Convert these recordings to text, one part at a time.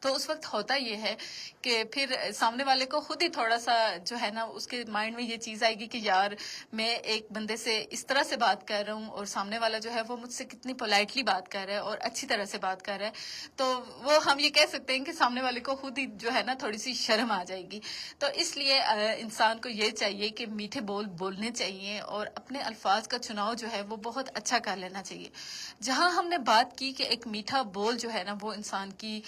تو اس وقت ہوتا یہ ہے کہ پھر سامنے والے کو خود ہی تھوڑا سا جو ہے نا اس کے مائنڈ میں یہ چیز آئے گی کہ یار میں ایک بندے سے اس طرح سے بات کر رہا ہوں اور سامنے والا جو ہے وہ مجھ سے کتنی پولائٹلی بات کر رہا ہے اور اچھی طرح سے بات کر رہا ہے، تو وہ ہم یہ کہہ سکتے ہیں کہ سامنے والے کو خود ہی جو ہے نا تھوڑی سی شرم آ جائے گی۔ تو اس لیے انسان کو یہ چاہیے کہ میٹھے بول بولنے چاہیے اور اپنے الفاظ کا چناؤ جو ہے وہ بہت اچھا کر لینا چاہیے۔ جہاں ہم نے بات کی کہ ایک میٹھا بول جو ہے نا وہ انسان کی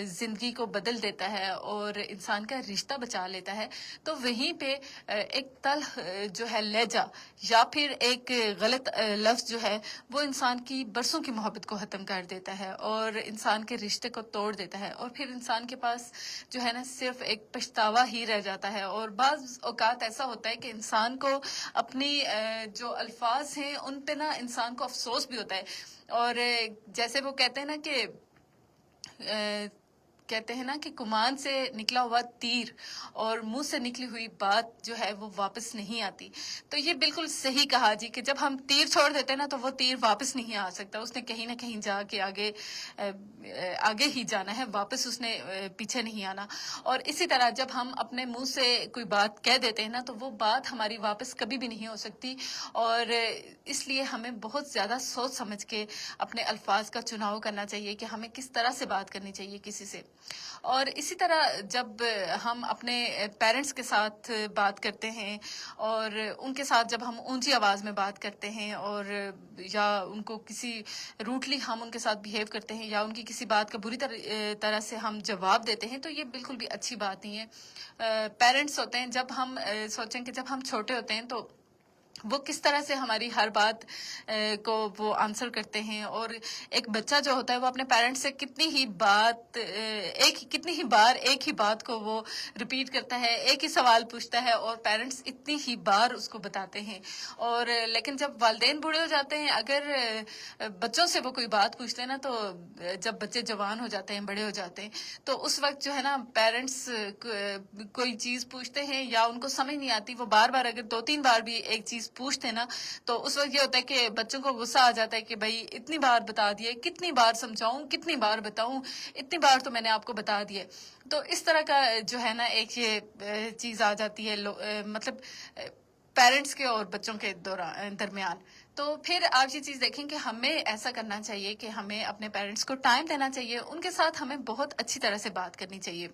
زندگی کو بدل دیتا ہے اور انسان کا رشتہ بچا لیتا ہے، تو وہیں پہ ایک تلخ جو ہے لہجہ یا پھر ایک غلط لفظ جو ہے وہ انسان کی برسوں کی محبت کو ختم کر دیتا ہے اور انسان کے رشتے کو توڑ دیتا ہے، اور پھر انسان کے پاس جو ہے نا صرف ایک پچھتاوا ہی رہ جاتا ہے۔ اور بعض اوقات ایسا ہوتا ہے کہ انسان کو اپنی جو الفاظ ہیں ان پہ نا انسان کو افسوس بھی ہوتا ہے، اور جیسے وہ کہتے ہیں نا کہ کہتے ہیں نا کہ کمان سے نکلا ہوا تیر اور منہ سے نکلی ہوئی بات جو ہے وہ واپس نہیں آتی، تو یہ بالکل صحیح کہا جی کہ جب ہم تیر چھوڑ دیتے ہیں نا تو وہ تیر واپس نہیں آ سکتا، اس نے کہیں نہ کہیں جا کے آگے ہی جانا ہے، واپس اس نے پیچھے نہیں آنا۔ اور اسی طرح جب ہم اپنے منہ سے کوئی بات کہہ دیتے ہیں نا تو وہ بات ہماری واپس کبھی بھی نہیں ہو سکتی، اور اس لیے ہمیں بہت زیادہ سوچ سمجھ کے اپنے الفاظ کا چناؤ کرنا چاہیے کہ ہمیں کس طرح سے بات کرنی چاہیے کسی سے۔ اور اسی طرح جب ہم اپنے پیرنٹس کے ساتھ بات کرتے ہیں اور ان کے ساتھ جب ہم اونچی آواز میں بات کرتے ہیں اور یا ان کو کسی روٹلی ہم ان کے ساتھ بیہیو کرتے ہیں یا ان کی کسی بات کا بری طرح سے ہم جواب دیتے ہیں، تو یہ بالکل بھی اچھی بات نہیں ہے۔ پیرنٹس ہوتے ہیں، جب ہم سوچیں کہ جب ہم چھوٹے ہوتے ہیں تو وہ کس طرح سے ہماری ہر بات کو وہ آنسر کرتے ہیں، اور ایک بچہ جو ہوتا ہے وہ اپنے پیرنٹس سے کتنی ہی بار ایک ہی بات کو وہ ریپیٹ کرتا ہے، ایک ہی سوال پوچھتا ہے اور پیرنٹس اتنی ہی بار اس کو بتاتے ہیں۔ اور لیکن جب والدین بوڑھے ہو جاتے ہیں، اگر بچوں سے وہ کوئی بات پوچھتے ہیں نا، تو جب بچے جوان ہو جاتے ہیں، بڑے ہو جاتے ہیں، تو اس وقت جو ہے نا پیرنٹس کوئی چیز پوچھتے ہیں یا ان کو سمجھ نہیں آتی، وہ بار بار اگر 2-3 بار بھی ایک چیز پوچھتے ہیں نا تو اس وقت یہ ہوتا ہے کہ بچوں کو غصہ آ جاتا ہے کہ بھائی اتنی بار بتا دیے، کتنی بار سمجھاؤں، کتنی بار بتاؤں، اتنی بار تو میں نے آپ کو بتا دیے۔ تو اس طرح کا جو ہے نا ایک یہ چیز آ جاتی ہے، مطلب پیرنٹس کے اور بچوں کے درمیان۔ تو پھر آپ یہ چیز دیکھیں کہ ہمیں ایسا کرنا چاہیے کہ ہمیں اپنے پیرنٹس کو ٹائم دینا چاہیے، ان کے ساتھ ہمیں بہت اچھی طرح سے بات کرنی چاہیے،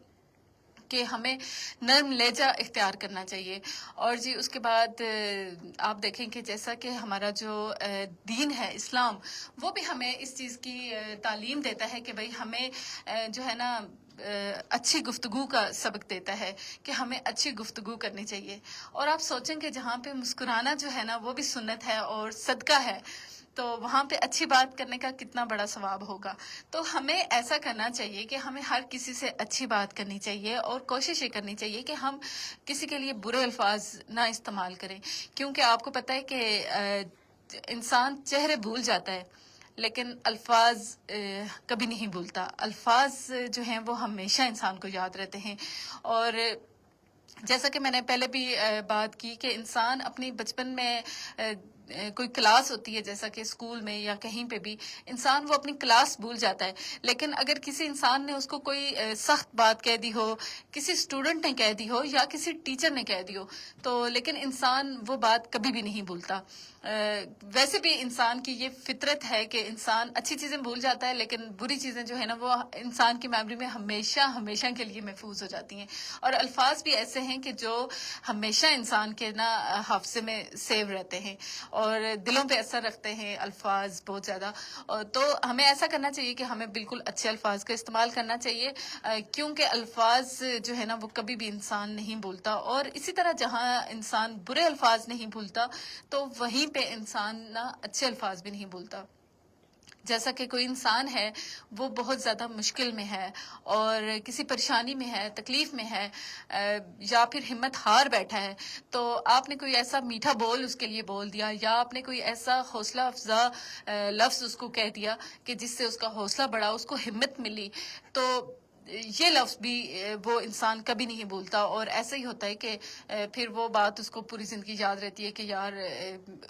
کہ ہمیں نرم لہجہ اختیار کرنا چاہیے۔ اور جی اس کے بعد آپ دیکھیں کہ جیسا کہ ہمارا جو دین ہے اسلام، وہ بھی ہمیں اس چیز کی تعلیم دیتا ہے کہ بھئی ہمیں جو ہے نا اچھی گفتگو کا سبق دیتا ہے کہ ہمیں اچھی گفتگو کرنی چاہیے۔ اور آپ سوچیں کہ جہاں پہ مسکرانا جو ہے نا وہ بھی سنت ہے اور صدقہ ہے، تو وہاں پہ اچھی بات کرنے کا کتنا بڑا ثواب ہوگا۔ تو ہمیں ایسا کرنا چاہیے کہ ہمیں ہر کسی سے اچھی بات کرنی چاہیے اور کوشش یہ کرنی چاہیے کہ ہم کسی کے لیے برے الفاظ نہ استعمال کریں، کیونکہ آپ کو پتہ ہے کہ انسان چہرے بھول جاتا ہے لیکن الفاظ کبھی نہیں بھولتا۔ الفاظ جو ہیں وہ ہمیشہ انسان کو یاد رہتے ہیں۔ اور جیسا کہ میں نے پہلے بھی بات کی کہ انسان اپنی بچپن میں کوئی کلاس ہوتی ہے، جیسا کہ اسکول میں یا کہیں پہ بھی انسان وہ اپنی کلاس بھول جاتا ہے، لیکن اگر کسی انسان نے اس کو کوئی سخت بات کہہ دی ہو، کسی اسٹوڈنٹ نے کہہ دی ہو یا کسی ٹیچر نے کہہ دی ہو، تو لیکن انسان وہ بات کبھی بھی نہیں بھولتا۔ ویسے بھی انسان کی یہ فطرت ہے کہ انسان اچھی چیزیں بھول جاتا ہے، لیکن بری چیزیں جو ہے نا وہ انسان کی میموری میں ہمیشہ ہمیشہ کے لیے محفوظ ہو جاتی ہیں۔ اور الفاظ بھی ایسے ہیں کہ جو ہمیشہ انسان کے نا حافظے میں سیو رہتے ہیں اور دلوں پہ اثر رکھتے ہیں الفاظ بہت زیادہ۔ تو ہمیں ایسا کرنا چاہیے کہ ہمیں بالکل اچھے الفاظ کا استعمال کرنا چاہیے، کیونکہ الفاظ جو ہے نا وہ کبھی بھی انسان نہیں بھولتا، اور اسی طرح جہاں انسان برے الفاظ نہیں بھولتا تو وہیں پہ انسان نا اچھے الفاظ بھی نہیں بھولتا۔ جیسا کہ کوئی انسان ہے وہ بہت زیادہ مشکل میں ہے اور کسی پریشانی میں ہے، تکلیف میں ہے، یا پھر ہمت ہار بیٹھا ہے، تو آپ نے کوئی ایسا میٹھا بول اس کے لیے بول دیا یا آپ نے کوئی ایسا حوصلہ افزا لفظ اس کو کہہ دیا کہ جس سے اس کا حوصلہ بڑھا، اس کو ہمت ملی، تو یہ لفظ بھی وہ انسان کبھی نہیں بھولتا، اور ایسا ہی ہوتا ہے کہ پھر وہ بات اس کو پوری زندگی یاد رہتی ہے کہ یار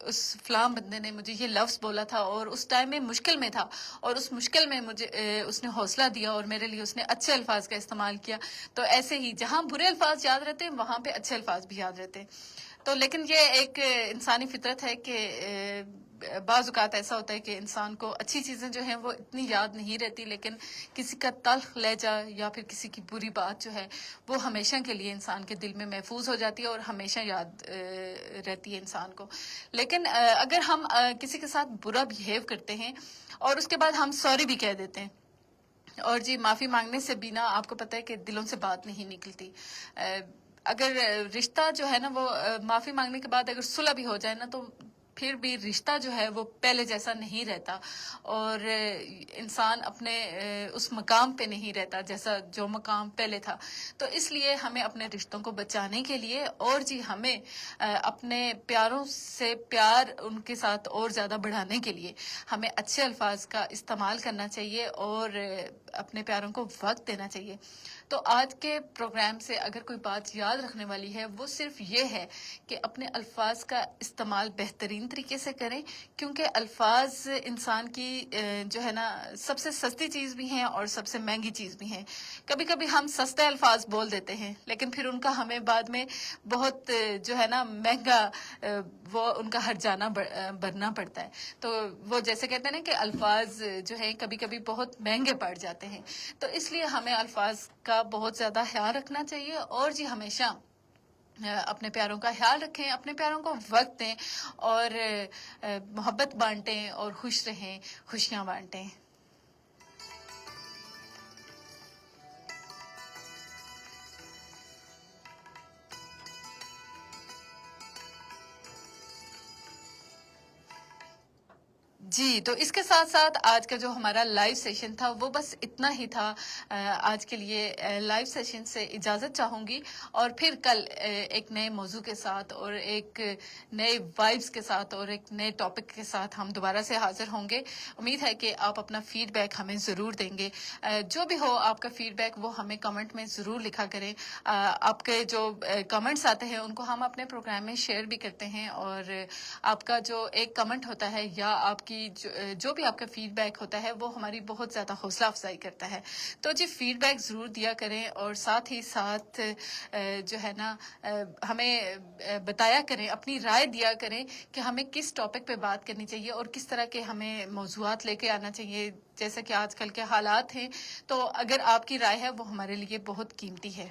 اس فلاں بندے نے مجھے یہ لفظ بولا تھا اور اس ٹائم میں مشکل میں تھا، اور اس مشکل میں مجھے اس نے حوصلہ دیا اور میرے لیے اس نے اچھے الفاظ کا استعمال کیا۔ تو ایسے ہی جہاں برے الفاظ یاد رہتے ہیں وہاں پہ اچھے الفاظ بھی یاد رہتے ہیں۔ تو لیکن یہ ایک انسانی فطرت ہے کہ بعض اوقات ایسا ہوتا ہے کہ انسان کو اچھی چیزیں جو ہیں وہ اتنی یاد نہیں رہتی، لیکن کسی کا تلخ لہجہ یا پھر کسی کی بری بات جو ہے وہ ہمیشہ کے لیے انسان کے دل میں محفوظ ہو جاتی ہے اور ہمیشہ یاد رہتی ہے انسان کو۔ لیکن اگر ہم کسی کے ساتھ برا بہیو کرتے ہیں اور اس کے بعد ہم سوری بھی کہہ دیتے ہیں، اور جی معافی مانگنے سے بھی نا آپ کو پتہ ہے کہ دلوں سے بات نہیں نکلتی۔ اگر رشتہ جو ہے نا وہ معافی مانگنے کے بعد اگر صلح بھی ہو جائے نا تو پھر بھی رشتہ جو ہے وہ پہلے جیسا نہیں رہتا، اور انسان اپنے اس مقام پہ نہیں رہتا جیسا جو مقام پہلے تھا۔ تو اس لیے ہمیں اپنے رشتوں کو بچانے کے لیے اور جی ہمیں اپنے پیاروں سے پیار ان کے ساتھ اور زیادہ بڑھانے کے لیے ہمیں اچھے الفاظ کا استعمال کرنا چاہیے اور اپنے پیاروں کو وقت دینا چاہیے۔ تو آج کے پروگرام سے اگر کوئی بات یاد رکھنے والی ہے وہ صرف یہ ہے کہ اپنے الفاظ کا استعمال بہترین طریقے سے کریں، کیونکہ الفاظ انسان کی جو ہے نا سب سے سستی چیز بھی ہیں اور سب سے مہنگی چیز بھی ہیں۔ کبھی کبھی ہم سستے الفاظ بول دیتے ہیں لیکن پھر ان کا ہمیں بعد میں بہت جو ہے نا مہنگا وہ ان کا ہرجانہ بھرنا پڑتا ہے۔ تو وہ جیسے کہتے ہیں نا کہ الفاظ جو ہیں کبھی کبھی بہت مہنگے پڑ جاتے ہیں، تو اس لیے ہمیں الفاظ کا بہت زیادہ خیال رکھنا چاہیے، اور جی ہمیشہ اپنے پیاروں کا خیال رکھیں، اپنے پیاروں کو وقت دیں اور محبت بانٹیں اور خوش رہیں، خوشیاں بانٹیں۔ جی تو اس کے ساتھ ساتھ آج کا جو ہمارا لائیو سیشن تھا وہ بس اتنا ہی تھا۔ آج کے لیے لائیو سیشن سے اجازت چاہوں گی، اور پھر کل ایک نئے موضوع کے ساتھ اور ایک نئے وائبس کے ساتھ اور ایک نئے ٹاپک کے ساتھ ہم دوبارہ سے حاضر ہوں گے۔ امید ہے کہ آپ اپنا فیڈ بیک ہمیں ضرور دیں گے۔ جو بھی ہو آپ کا فیڈ بیک وہ ہمیں کمنٹ میں ضرور لکھا کریں۔ آپ کے جو کمنٹس آتے ہیں ان کو ہم اپنے پروگرام میں شیئر بھی کرتے ہیں، اور آپ کا جو ایک کمنٹ ہوتا ہے یا آپ کی جو بھی آپ کا فیڈ بیک ہوتا ہے وہ ہماری بہت زیادہ حوصلہ افزائی کرتا ہے۔ تو جی فیڈ بیک ضرور دیا کریں، اور ساتھ ہی ساتھ جو ہے نا ہمیں بتایا کریں، اپنی رائے دیا کریں کہ ہمیں کس ٹاپک پہ بات کرنی چاہیے اور کس طرح کے ہمیں موضوعات لے کے آنا چاہیے، جیسا کہ آج کل کے حالات ہیں۔ تو اگر آپ کی رائے ہے وہ ہمارے لیے بہت قیمتی ہے۔